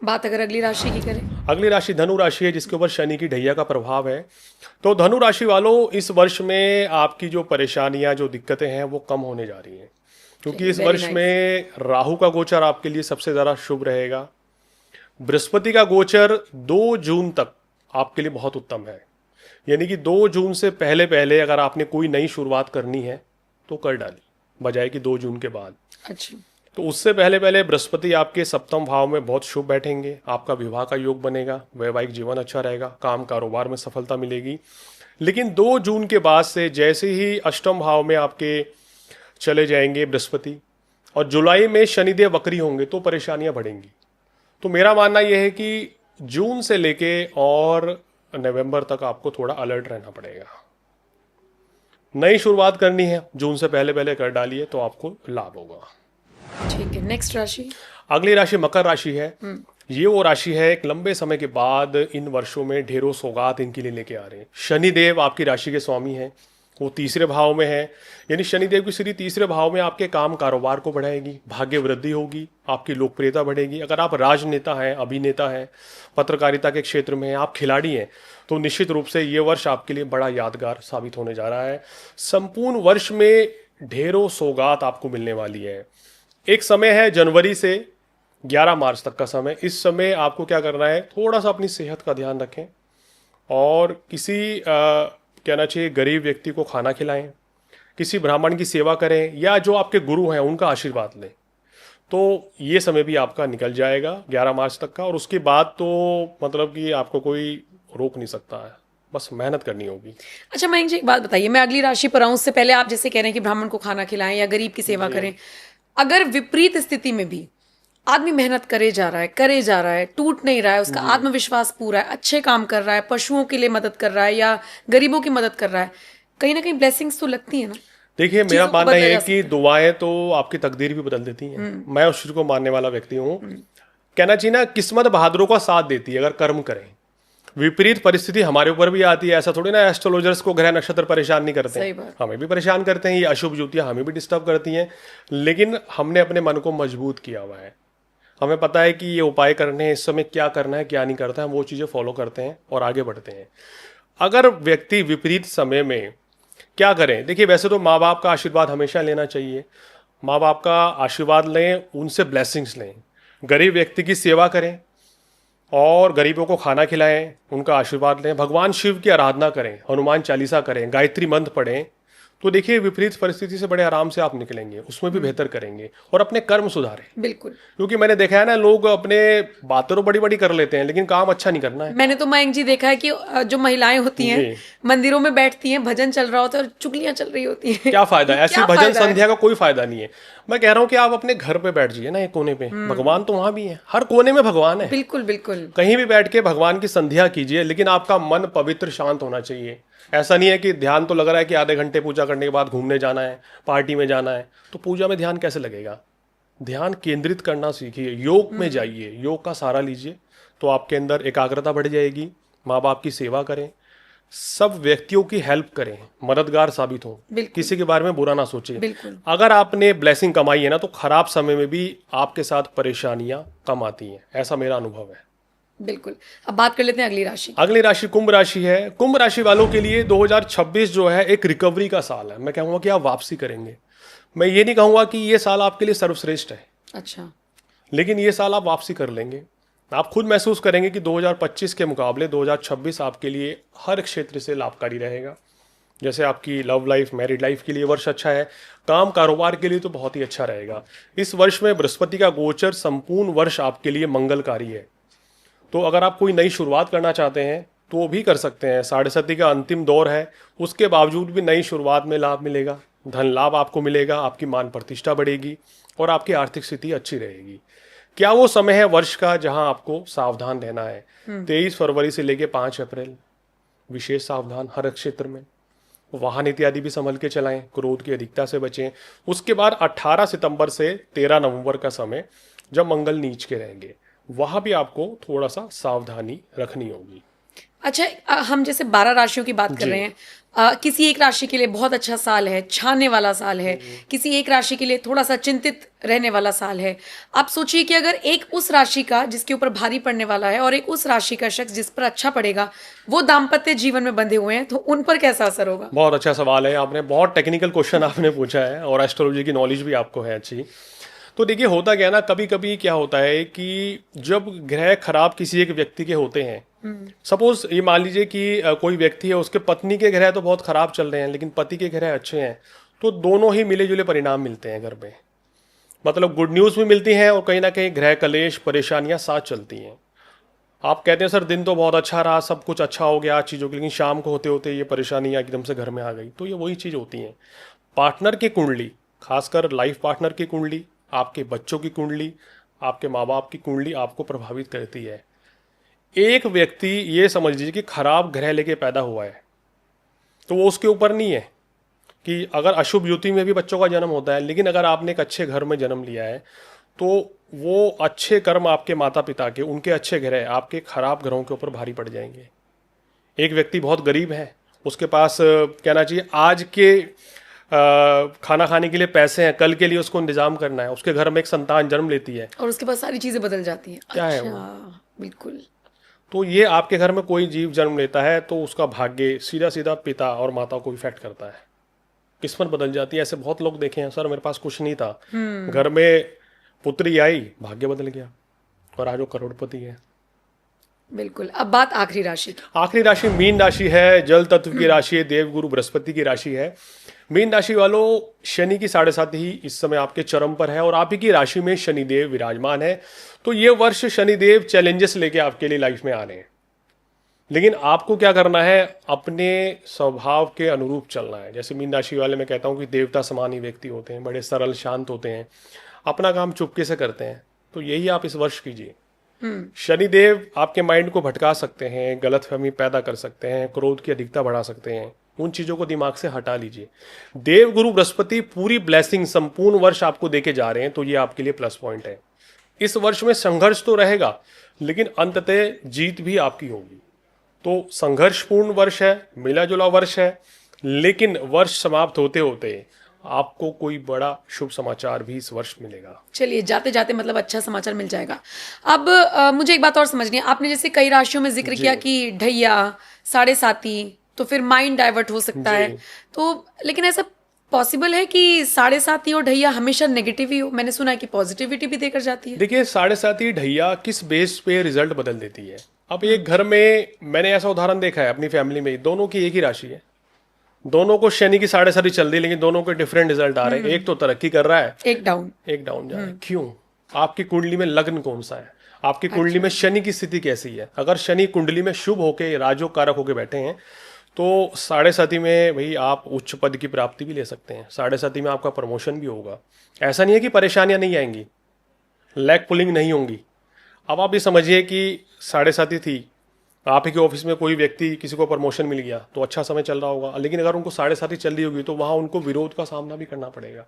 बात अगर अगली राशि की करें, अगली राशि धनु राशि है, जिसके ऊपर शनि की ढैया का प्रभाव है। तो धनु राशि वालों, इस वर्ष में आपकी जो परेशानियां, जो दिक्कतें हैं, वो कम होने जा रही हैं, क्योंकि चलिए इस वेरी वर्ष नाइस। में राहु का गोचर आपके लिए सबसे ज़्यादा शुभ रहेगा। बृहस्पति का गोचर 2 जून तक आपके लिए बहुत उत्तम है, यानी कि 2 जून से पहले पहले अगर आपने कोई नई शुरुआत करनी है तो कर डाली, बजाय कि 2 जून के बाद। अच्छा। तो उससे पहले पहले बृहस्पति आपके सप्तम भाव में बहुत शुभ बैठेंगे, आपका विवाह का योग बनेगा, वैवाहिक जीवन अच्छा रहेगा, काम कारोबार में सफलता मिलेगी। लेकिन 2 जून के बाद से जैसे ही अष्टम भाव में आपके चले जाएंगे बृहस्पति, और जुलाई में शनिदेव वक्री होंगे, तो परेशानियां बढ़ेंगी। तो मेरा मानना यह है कि जून से लेके और नवंबर तक आपको थोड़ा अलर्ट रहना पड़ेगा। नई शुरुआत करनी है, जून से पहले पहले कर डालिए तो आपको लाभ होगा। ठीक है, नेक्स्ट राशि। अगली राशि मकर राशि है। ये वो राशि है, एक लंबे समय के बाद इन वर्षों में ढेरों सौगात इनके लिए लेके आ रहे हैं। शनिदेव आपकी राशि के स्वामी हैं, वो तीसरे भाव में है, यानी शनिदेव की स्थिति तीसरे भाव में आपके काम कारोबार को बढ़ाएगी, भाग्य वृद्धि होगी, आपकी लोकप्रियता बढ़ेगी। अगर आप राजनेता हैं, अभिनेता हैं, पत्रकारिता के क्षेत्र में हैं, आप खिलाड़ी हैं, तो निश्चित रूप से ये वर्ष आपके लिए बड़ा यादगार साबित होने जा रहा है। संपूर्ण वर्ष में ढेरों सौगात आपको मिलने वाली है। एक समय है जनवरी से 11 मार्च तक का समय। इस समय आपको क्या करना है, थोड़ा सा अपनी सेहत का ध्यान रखें, और किसी कहना चाहिए गरीब व्यक्ति को खाना खिलाएं, किसी ब्राह्मण की सेवा करें, या जो आपके गुरु हैं उनका आशीर्वाद लें। तो ये समय भी आपका निकल जाएगा 11 मार्च तक का, और उसके बाद तो मतलब कि आपको कोई रोक नहीं सकता है, बस मेहनत करनी होगी। अच्छा मयंक जी, एक बात बताइए, मैं अगली राशि पर आऊँ उससे पहले आप जैसे कह रहे हैं कि ब्राह्मण को खाना खिलाएं या गरीब की सेवा करें, अगर विपरीत स्थिति में भी आदमी मेहनत करे जा रहा है, टूट नहीं रहा है, उसका आत्मविश्वास पूरा है, अच्छे काम कर रहा है, पशुओं के लिए मदद कर रहा है या गरीबों की मदद कर रहा है, कहीं ना कहीं ब्लेसिंग्स तो लगती है ना। देखिए, मेरा चीजों को मानना बदला यह जा है कि सकता दुआएं तो आपकी तकदीर भी बदल देती हैं। मैं उस चीज को मानने वाला व्यक्ति हूँ। कहना चाहिए ना, किस्मत बहादुरों का साथ देती है अगर कर्म करें। विपरीत परिस्थिति हमारे ऊपर भी आती है, ऐसा थोड़ी ना एस्ट्रोलॉजर्स को ग्रह नक्षत्र परेशान नहीं करते सही हैं, बात। हमें भी परेशान करते हैं, ये अशुभ युतियां हमें भी डिस्टर्ब करती हैं। लेकिन हमने अपने मन को मजबूत किया हुआ है, हमें पता है कि ये उपाय करने हैं, इस समय क्या करना है क्या नहीं करता है, हम वो चीज़ें फॉलो करते हैं और आगे बढ़ते हैं। अगर व्यक्ति विपरीत समय में क्या करें, देखिए वैसे तो माँ बाप का आशीर्वाद हमेशा लेना चाहिए, माँ बाप का आशीर्वाद लें, उनसे ब्लेसिंग्स लें, गरीब व्यक्ति की सेवा करें और गरीबों को खाना खिलाएं, उनका आशीर्वाद लें, भगवान शिव की आराधना करें, हनुमान चालीसा करें, गायत्री मंत्र पढ़ें। तो देखिए विपरीत परिस्थिति से बड़े आराम से आप निकलेंगे, उसमें भी बेहतर करेंगे और अपने कर्म सुधारें। बिल्कुल। क्योंकि मैंने देखा है ना, लोग अपने बातें तो बड़ी बड़ी कर लेते हैं लेकिन काम अच्छा नहीं करना है। मैंने तो मयंक जी देखा है कि जो महिलाएं होती हैं जी। मंदिरों में बैठती हैं, भजन चल रहा होता है और चुगलियां चल रही होती हैं। क्या फायदा है, ऐसी क्या भजन फायदा है? संध्या का कोई फायदा नहीं है। मैं कह रहा हूँ कि आप अपने घर पे बैठ जाइए ना, एक कोने पे, भगवान तो वहां भी है, हर कोने में भगवान है। बिल्कुल बिल्कुल। कहीं भी बैठ के भगवान की संध्या कीजिए, लेकिन आपका मन पवित्र शांत होना चाहिए। ऐसा नहीं है कि ध्यान तो लग रहा है कि आधे घंटे पूजा करने के बाद घूमने जाना है, पार्टी में जाना है, तो पूजा में ध्यान कैसे लगेगा। ध्यान केंद्रित करना सीखिए, योग में जाइए, योग का सहारा लीजिए, तो आपके अंदर एकाग्रता बढ़ जाएगी। माँ बाप की सेवा करें, सब व्यक्तियों की हेल्प करें, मददगार साबित हो, बिल्कुल। किसी के बारे में बुरा ना सोचिए। बिल्कुल। अगर आपने ब्लेसिंग कमाई है ना, तो खराब समय में भी आपके साथ परेशानियां कम आती हैं, ऐसा मेरा अनुभव है। बिल्कुल। अब बात कर लेते हैं अगली राशि। अगली राशि कुंभ राशि है। कुंभ राशि वालों के लिए 2026 जो है एक रिकवरी का साल है। मैं कहूँगा कि आप वापसी करेंगे। मैं ये नहीं कहूँगा कि ये साल आपके लिए सर्वश्रेष्ठ है, अच्छा। लेकिन ये साल आप वापसी कर लेंगे। आप खुद महसूस करेंगे कि 2025 के मुकाबले 2026 आपके लिए हर क्षेत्र से लाभकारी रहेगा। जैसे आपकी लव लाइफ, मैरिड लाइफ के लिए वर्ष अच्छा है, काम कारोबार के लिए तो बहुत ही अच्छा रहेगा। इस वर्ष में बृहस्पति का गोचर संपूर्ण वर्ष आपके लिए मंगलकारी है। तो अगर आप कोई नई शुरुआत करना चाहते हैं तो वो भी कर सकते हैं। साढ़े सती का अंतिम दौर है, उसके बावजूद भी नई शुरुआत में लाभ मिलेगा, धन लाभ आपको मिलेगा, आपकी मान प्रतिष्ठा बढ़ेगी और आपकी आर्थिक स्थिति अच्छी रहेगी। क्या वो समय है वर्ष का जहां आपको सावधान रहना है? 23 फरवरी से लेके 5 अप्रैल विशेष सावधान हर क्षेत्र में। वाहन इत्यादि भी संभल के चलाएं, क्रोध की अधिकता से बचें। उसके बाद 18 सितंबर से 13 नवंबर का समय जब मंगल नीच के रहेंगे, वहां भी आपको थोड़ा सा सावधानी रखनी होगी। अच्छा, हम जैसे 12 राशियों की बात कर रहे हैं, किसी एक राशि के लिए बहुत अच्छा साल है, छाने वाला साल है, किसी एक राशि के लिए थोड़ा सा चिंतित रहने वाला साल है। आप सोचिए कि अगर एक उस राशि का जिसके ऊपर भारी पड़ने वाला है और एक उस राशि का शख्स जिस पर अच्छा पड़ेगा, वो दाम्पत्य जीवन में बंधे हुए हैं, तो उन पर कैसा असर होगा? बहुत अच्छा सवाल है, आपने बहुत टेक्निकल क्वेश्चन आपने पूछा है और एस्ट्रोलॉजी की नॉलेज भी आपको है अच्छी। तो देखिए होता क्या है ना, कभी कभी क्या होता है कि जब ग्रह खराब किसी एक व्यक्ति के होते हैं, सपोज ये मान लीजिए कि कोई व्यक्ति है, उसके पत्नी के ग्रह तो बहुत खराब चल रहे हैं लेकिन पति के ग्रह अच्छे हैं, तो दोनों ही मिले जुले परिणाम मिलते हैं घर में। मतलब गुड न्यूज़ भी मिलती हैं और कहीं ना कहीं ग्रह कलेश परेशानियां साथ चलती हैं। आप कहते हैं सर दिन तो बहुत अच्छा रहा, सब कुछ अच्छा हो गया चीज़ों की, लेकिन शाम को होते होते ये परेशानियां एकदम से घर में आ गई। तो ये वही चीज़ होती हैं। पार्टनर की कुंडली, खासकर लाइफ पार्टनर की कुंडली, आपके बच्चों की कुंडली, आपके माँ बाप की कुंडली आपको प्रभावित करती है। एक व्यक्ति ये समझ लीजिए कि खराब ग्रह लेके पैदा हुआ है, तो वो उसके ऊपर नहीं है कि अगर अशुभ युति में भी बच्चों का जन्म होता है, लेकिन अगर आपने एक अच्छे घर में जन्म लिया है तो वो अच्छे कर्म आपके माता पिता के, उनके अच्छे ग्रह आपके खराब ग्रहों के ऊपर भारी पड़ जाएंगे। एक व्यक्ति बहुत गरीब है, उसके पास कहना चाहिए आज के खाना खाने के लिए पैसे हैं, कल के लिए उसको इंतजाम करना है, उसके घर में एक संतान जन्म लेती है और उसके बाद सारी चीजें बदल जाती हैं। क्या है अच्छा, वो? बिल्कुल। तो ये आपके घर में कोई जीव जन्म लेता है तो उसका भाग्य सीधा सीधा पिता और माता को इफेक्ट करता है, किस्मत बदल जाती है। ऐसे बहुत लोग देखे हैं, सर मेरे पास कुछ नहीं था, घर में पुत्री आई, भाग्य बदल गया और आज वो करोड़पति है। बिल्कुल। अब बात आखिरी राशि की। आखिरी राशि मीन राशि है, जल तत्व की राशि है, देवगुरु बृहस्पति की राशि है। मीन राशि वालों, शनि की 7.5 ही इस समय आपके चरम पर है और आप ही की राशि में शनिदेव विराजमान है। तो ये वर्ष शनिदेव चैलेंजेस लेके आपके लिए लाइफ में आ रहे हैं, लेकिन आपको क्या करना है, अपने स्वभाव के अनुरूप चलना है। जैसे मीन राशि वाले मैं कहता हूँ कि देवता समान ही व्यक्ति होते हैं, बड़े सरल शांत होते हैं, अपना काम चुपके से करते हैं। तो यही आप इस वर्ष कीजिए। शनिदेव आपके माइंड को भटका सकते हैं, गलतफहमी पैदा कर सकते हैं, क्रोध की अधिकता बढ़ा सकते हैं, उन चीजों को दिमाग से हटा लीजिए। देवगुरु बृहस्पति पूरी ब्लेसिंग संपूर्ण वर्ष आपको देके जा रहे हैं, तो ये आपके लिए प्लस पॉइंट है। इस वर्ष में संघर्ष तो रहेगा, लेकिन अंततः जीत भी आपकी होगी। तो संघर्षपूर्ण वर्ष है, मिला जुला वर्ष है, लेकिन वर्ष समाप्त होते होते आपको कोई बड़ा शुभ समाचार भी इस वर्ष मिलेगा। चलिए, जाते जाते मतलब अच्छा समाचार मिल जाएगा। अब मुझे एक बात और समझनी है। आपने जैसे कई राशियों में जिक्र किया कि ढैया, साढ़े साती, तो फिर माइंड डाइवर्ट हो सकता है। तो लेकिन ऐसा पॉसिबल है कि साढ़े साती और ढैया हमेशा नेगेटिव ही हो? मैंने सुना है कि पॉजिटिविटी भी देकर जाती है। देखिए, साढ़े साती ढैया किस बेस पे रिजल्ट बदल देती है। अब एक घर में मैंने ऐसा उदाहरण देखा है अपनी फैमिली में, दोनों की एक ही राशि है, दोनों को शनि की 7.5 चल रही, लेकिन दोनों के डिफरेंट रिजल्ट आ रहे हैं। एक तो तरक्की कर रहा है, एक डाउन जा रहा है। क्यों? आपकी कुंडली में लग्न कौन सा है, आपकी कुंडली में शनि की स्थिति कैसी है। अगर शनि कुंडली में शुभ होके राजयोग कारक होके बैठे हैं, तो साढ़े साती में भाई आप उच्च पद की प्राप्ति भी ले सकते हैं। साढ़े साती में आपका प्रमोशन भी होगा। ऐसा नहीं है कि परेशानियां नहीं आएंगी, लैग पुलिंग नहीं होंगी। अब आप ये समझिए कि साढ़े साती थी, आप ही के ऑफिस में कोई व्यक्ति, किसी को प्रमोशन मिल गया तो अच्छा समय चल रहा होगा, लेकिन अगर उनको साढ़े साती चल रही होगी तो वहां उनको विरोध का सामना भी करना पड़ेगा।